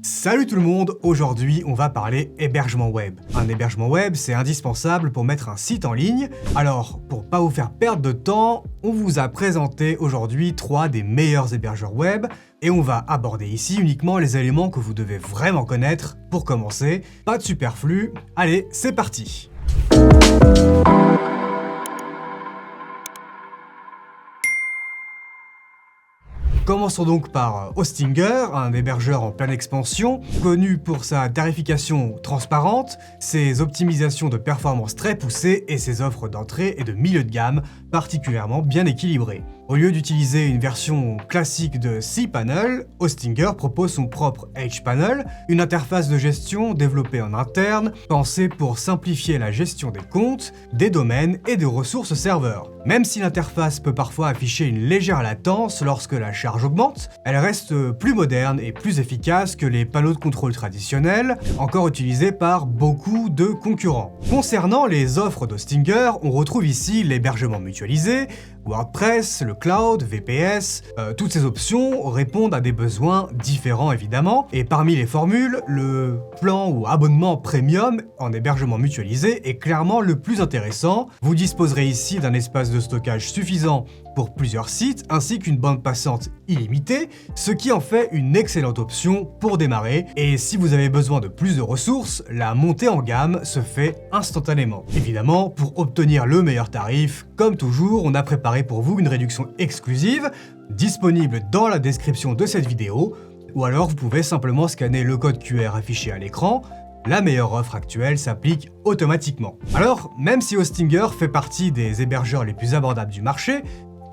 Salut tout le monde, aujourd'hui on va parler hébergement web. Un hébergement web c'est indispensable pour mettre un site en ligne. Alors pour pas vous faire perdre de temps, on vous a présenté aujourd'hui 3 des meilleurs hébergeurs web et on va aborder ici uniquement les éléments que vous devez vraiment connaître pour commencer. Pas de superflu, allez c'est parti. Commençons donc par Hostinger, un hébergeur en pleine expansion, connu pour sa tarification transparente, ses optimisations de performance très poussées et ses offres d'entrée et de milieu de gamme particulièrement bien équilibrées. Au lieu d'utiliser une version classique de cPanel, Hostinger propose son propre hPanel, une interface de gestion développée en interne, pensée pour simplifier la gestion des comptes, des domaines et des ressources serveurs. Même si l'interface peut parfois afficher une légère latence lorsque la charge augmente, elle reste plus moderne et plus efficace que les panneaux de contrôle traditionnels, encore utilisés par beaucoup de concurrents. Concernant les offres d'Hostinger, on retrouve ici l'hébergement mutualisé, WordPress, le cloud, VPS, toutes ces options répondent à des besoins différents évidemment, et parmi les formules, le plan ou abonnement premium en hébergement mutualisé est clairement le plus intéressant. Vous disposerez ici d'un espace de stockage suffisant pour plusieurs sites, ainsi qu'une bande passante illimitée, ce qui en fait une excellente option pour démarrer, et si vous avez besoin de plus de ressources, la montée en gamme se fait instantanément. Évidemment, pour obtenir le meilleur tarif, comme toujours, on a préparé pour vous une réduction exclusive, disponible dans la description de cette vidéo, ou alors vous pouvez simplement scanner le code QR affiché à l'écran. La meilleure offre actuelle s'applique automatiquement. Alors, même si Hostinger fait partie des hébergeurs les plus abordables du marché,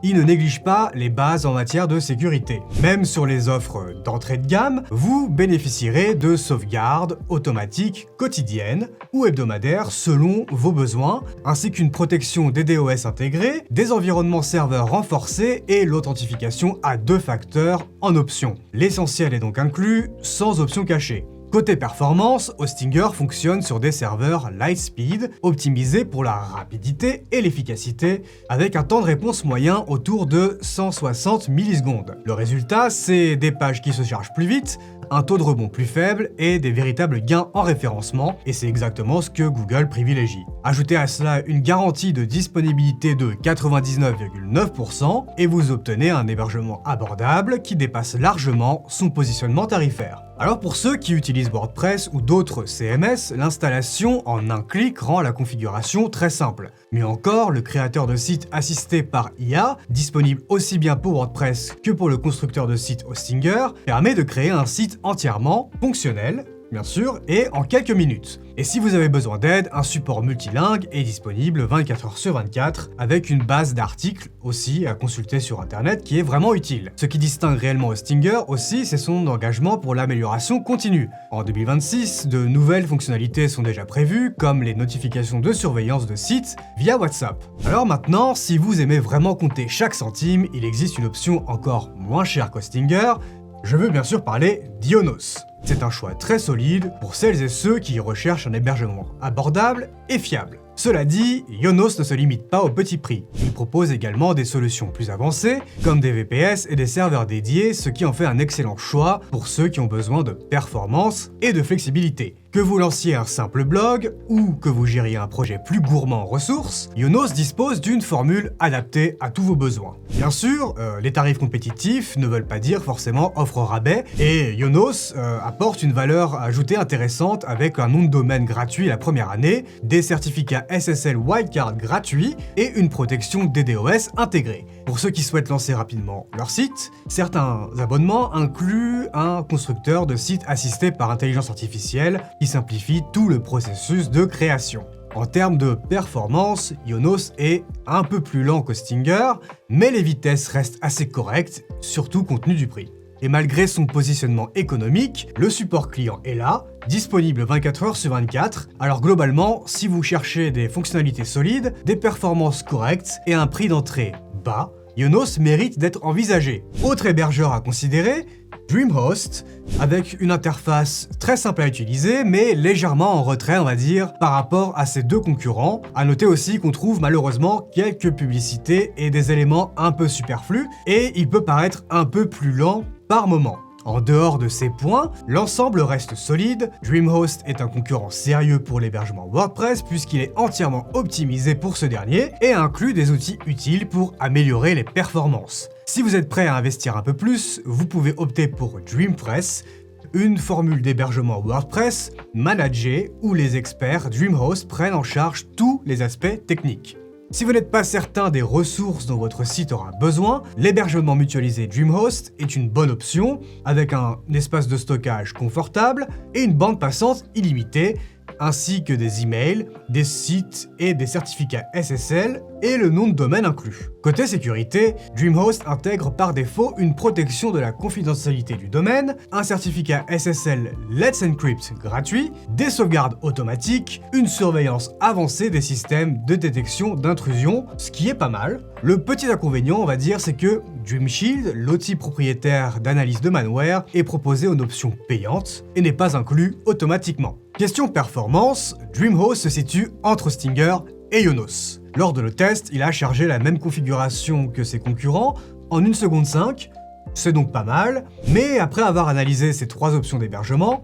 il ne néglige pas les bases en matière de sécurité. Même sur les offres d'entrée de gamme, vous bénéficierez de sauvegardes automatiques quotidiennes ou hebdomadaires selon vos besoins, ainsi qu'une protection des DOS intégrée, des environnements serveurs renforcés et l'authentification à 2 facteurs en option. L'essentiel est donc inclus, sans option cachée. Côté performance, Hostinger fonctionne sur des serveurs Lightspeed, optimisés pour la rapidité et l'efficacité, avec un temps de réponse moyen autour de 160 millisecondes. Le résultat, c'est des pages qui se chargent plus vite, un taux de rebond plus faible et des véritables gains en référencement, et c'est exactement ce que Google privilégie. Ajoutez à cela une garantie de disponibilité de 99,9% et vous obtenez un hébergement abordable qui dépasse largement son positionnement tarifaire. Alors pour ceux qui utilisent WordPress ou d'autres CMS, l'installation en un clic rend la configuration très simple. Mieux encore, le créateur de site assisté par IA, disponible aussi bien pour WordPress que pour le constructeur de site Hostinger, permet de créer un site entièrement fonctionnel, bien sûr, et en quelques minutes. Et si vous avez besoin d'aide, un support multilingue est disponible 24h/24 avec une base d'articles aussi à consulter sur internet qui est vraiment utile. Ce qui distingue réellement Hostinger aussi, c'est son engagement pour l'amélioration continue. En 2026, de nouvelles fonctionnalités sont déjà prévues, comme les notifications de surveillance de sites via WhatsApp. Alors maintenant, si vous aimez vraiment compter chaque centime, il existe une option encore moins chère qu'Hostinger. Je veux bien sûr parler d'Ionos. C'est un choix très solide pour celles et ceux qui recherchent un hébergement abordable et fiable. Cela dit, Ionos ne se limite pas au petit prix. Il propose également des solutions plus avancées, comme des VPS et des serveurs dédiés, ce qui en fait un excellent choix pour ceux qui ont besoin de performance et de flexibilité. Que vous lanciez un simple blog ou que vous gériez un projet plus gourmand en ressources, Ionos dispose d'une formule adaptée à tous vos besoins. Bien sûr, les tarifs compétitifs ne veulent pas dire forcément offre rabais, et Ionos apporte une valeur ajoutée intéressante avec un nom de domaine gratuit la première année, des certificats SSL Wildcard gratuits et une protection DDoS intégrée. Pour ceux qui souhaitent lancer rapidement leur site, certains abonnements incluent un constructeur de site assisté par intelligence artificielle qui simplifie tout le processus de création. En termes de performance, Ionos est un peu plus lent qu'Hostinger, mais les vitesses restent assez correctes, surtout compte tenu du prix. Et malgré son positionnement économique, le support client est là, disponible 24h/24, alors globalement, si vous cherchez des fonctionnalités solides, des performances correctes et un prix d'entrée bas, Ionos mérite d'être envisagé. Autre hébergeur à considérer, DreamHost, avec une interface très simple à utiliser, mais légèrement en retrait, on va dire, par rapport à ses 2 concurrents. À noter aussi qu'on trouve malheureusement quelques publicités et des éléments un peu superflus, et il peut paraître un peu plus lent par moment. En dehors de ces points, l'ensemble reste solide. DreamHost est un concurrent sérieux pour l'hébergement WordPress puisqu'il est entièrement optimisé pour ce dernier et inclut des outils utiles pour améliorer les performances. Si vous êtes prêt à investir un peu plus, vous pouvez opter pour DreamPress, une formule d'hébergement WordPress managée où les experts DreamHost prennent en charge tous les aspects techniques. Si vous n'êtes pas certain des ressources dont votre site aura besoin, l'hébergement mutualisé DreamHost est une bonne option, avec un espace de stockage confortable et une bande passante illimitée, ainsi que des emails, des sites et des certificats SSL et le nom de domaine inclus. Côté sécurité, DreamHost intègre par défaut une protection de la confidentialité du domaine, un certificat SSL Let's Encrypt gratuit, des sauvegardes automatiques, une surveillance avancée des systèmes de détection d'intrusion, ce qui est pas mal. Le petit inconvénient, on va dire, c'est que DreamShield, l'outil propriétaire d'analyse de malware, est proposé en option payante et n'est pas inclus automatiquement. Question performance, DreamHost se situe entre Stinger et Ionos. Lors de nos tests, il a chargé la même configuration que ses concurrents en 1 seconde 5, c'est donc pas mal, mais après avoir analysé ces 3 options d'hébergement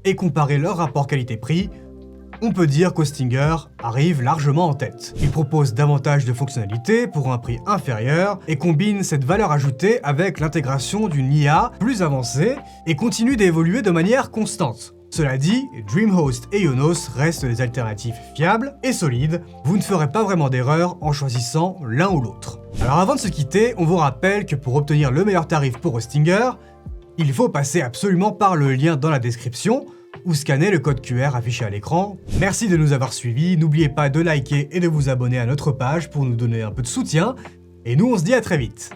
et comparé leur rapport qualité-prix, on peut dire qu'Hostinger arrive largement en tête. Il propose davantage de fonctionnalités pour un prix inférieur et combine cette valeur ajoutée avec l'intégration d'une IA plus avancée et continue d'évoluer de manière constante. Cela dit, DreamHost et Ionos restent des alternatives fiables et solides, vous ne ferez pas vraiment d'erreur en choisissant l'un ou l'autre. Alors avant de se quitter, on vous rappelle que pour obtenir le meilleur tarif pour Hostinger, il faut passer absolument par le lien dans la description ou scanner le code QR affiché à l'écran. Merci de nous avoir suivis, n'oubliez pas de liker et de vous abonner à notre page pour nous donner un peu de soutien, et nous on se dit à très vite.